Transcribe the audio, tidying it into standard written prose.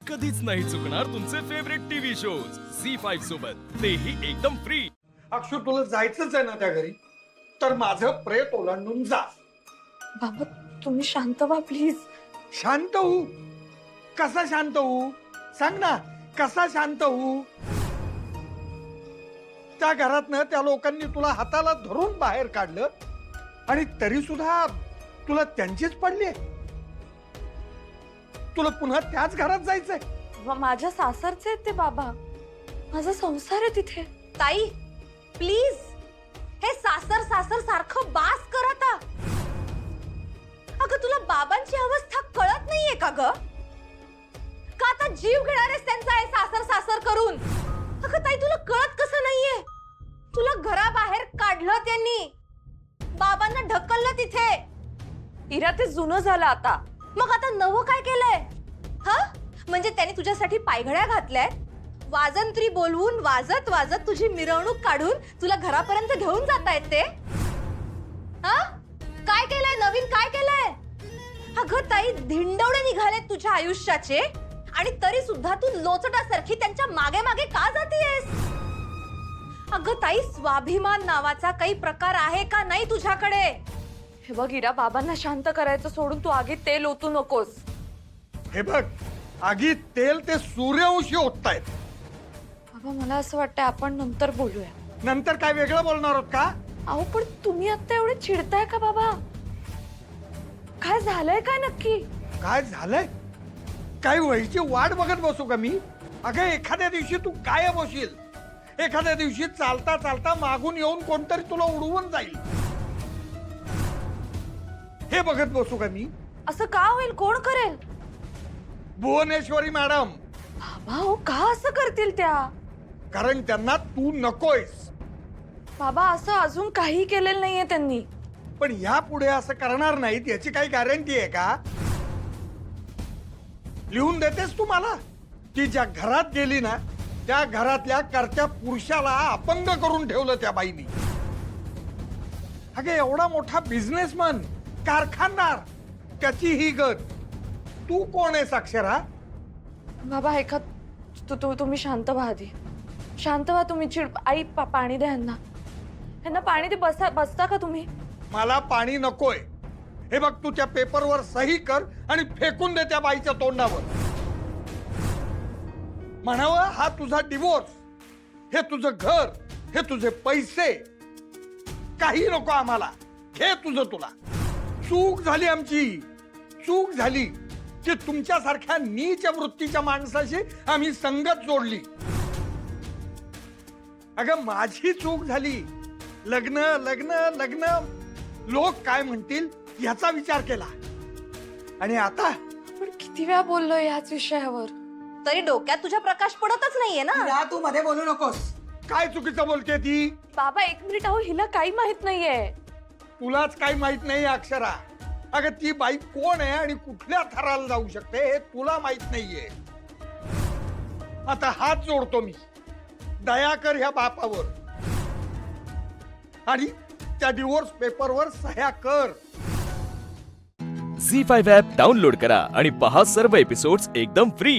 कधीच नाही चुकणार तुमचे फेवरेट टीव्ही शोज झी5 सोबत, तेही एकदम फ्री। अक्षु, तुला जायचंच आहे ना त्या घरी, तर माझं प्रेत ओलांडून जा। बाबा तुम्ही शांत व्हा प्लीज। शांत होऊ? कसा शांत होऊ सांग ना, कसा शांत होऊ? त्या घरातनं त्या लोकांनी तुला हाताला धरून बाहेर काढलं आणि तरी सुद्धा तुला त्यांचीच पडली। तुला पुन्हा त्याच घरात जायचंय? माझ्या सासरचे आहेत ते बाबा, माझा संसार आहे तिथे। ताई प्लीज, हे सासर सासर सारखं बास कर आता। अगं तुला बाबांची अवस्था कळत नाहीये का ग? का आता जीव घेणार आहेस त्यांचा हे सासर सासर करून? अगं ताई तुला कळत कसं नाहीये? तुला घराबाहेर काढलं त्यांनी, बाबांना ढकललं तिथे। इरा ते जुनं झालं आता। मग आता नवं काय केलंय? हा म्हणजे त्यांनी तुझ्यासाठी पायघड्या घातल्यात, वाजंत्री बोलवून वाजत वाजत तुझी मिरवणूक काढून तुला घरापर्यंत घेऊन जातायत ते? हा काय केलंय नवीन, काय केलंय? अगं ताई धिंडवडे निघाले तुझ्या आयुष्याचे आणि तरी सुद्धा तू लोचटासारखी त्यांच्या मागे मागे का जातेयस? अगं ताई स्वाभिमान नावाचा काही प्रकार आहे का नाही तुझ्याकडे? हे बघ इरा, बाबांना शांत करायचं सोडून तू आगीत तेल ओतू नकोस। हे बघ, आगीत तेल ते सूर्यवंशी ओततायत। बाबा मला असं वाटतंय आपण नंतर बोलूया। नंतर काय वेगळं बोलणार आहोत का? अहो पण तुम्ही आता एवढे चिडताय का बाबा? काय झालंय काय नक्की? काय झालंय? काय व्हायची वाट बघत बसू का मी? अगं एखाद्या दिवशी तू गायब होशील, एखाद्या दिवशी चालता चालता मागून येऊन कोणतरी तुला उडवून जाईल, हे बघत बसू का मी? असं का होईल? कोण करेल? भुवनेश्वरी मॅडम। बाबा हो का असं करतील त्या? कारण त्यांना तू नकोयस। बाबा असं अजून काही केलेलं नाहीये त्यांनी। पण ह्या पुढे असं करणार नाहीत याची काही गॅरंटी आहे का? लिहून देतेस तू मला? ती ज्या घरात गेली ना, त्या घरातल्या कर्त्या पुरुषाला अपंग करून ठेवलं त्या बाईनी। अगे एवढा मोठा बिझनेसमन, कारखानदार, त्याची ही गत। तू कोण आहेस अक्षरा? बाबा ऐका, तुम्ही शांत व्हा आधी, शांत व्हा तुम्ही। आई पाणी द्या यांना, यांना पाणी दे। बसता का तुम्ही? मला पाणी नकोय। हे बघ, तू त्या पेपरवर सही कर आणि फेकून दे त्या बाईच्या तोंडावर। म्हणावं हा तुझा डिवोर्स, हे तुझं घर, हे तुझे पैसे, काही नको आम्हाला, घे तुझं तुला। चूक झाली आमची, चूक झाली की तुमच्यासारख्या नीच वृत्तीच्या माणसाशी आम्ही संगत जोडली। अगं माझी चूक झाली, लग्न लग्न लग्न, लोक काय म्हणतील याचा विचार केला, आणि आता पण किती वेळा बोललोय याच विषयावर? तरी डोक्यात तुझ्या प्रकाश पडतच नाहीये ना? तू मध्ये बोलू नकोस। काय चुकीचं बोलते ती? बाबा एक मिनिट, अहो हिला काही माहित नाहीये। तुलाच काही माहित नाही अक्षरा। अगं ती बाई कोण आहे आणि कुठल्या थराला जाऊ शकते हे तुला माहित नाहीये। आता हात जोडतो मी, दया कर ह्या बापावर आणि त्या डिवोर्स पेपरवर सह्या कर। झी5 ॲप डाउनलोड करा आणि पहा सर्व एपिसोड्स एकदम फ्री।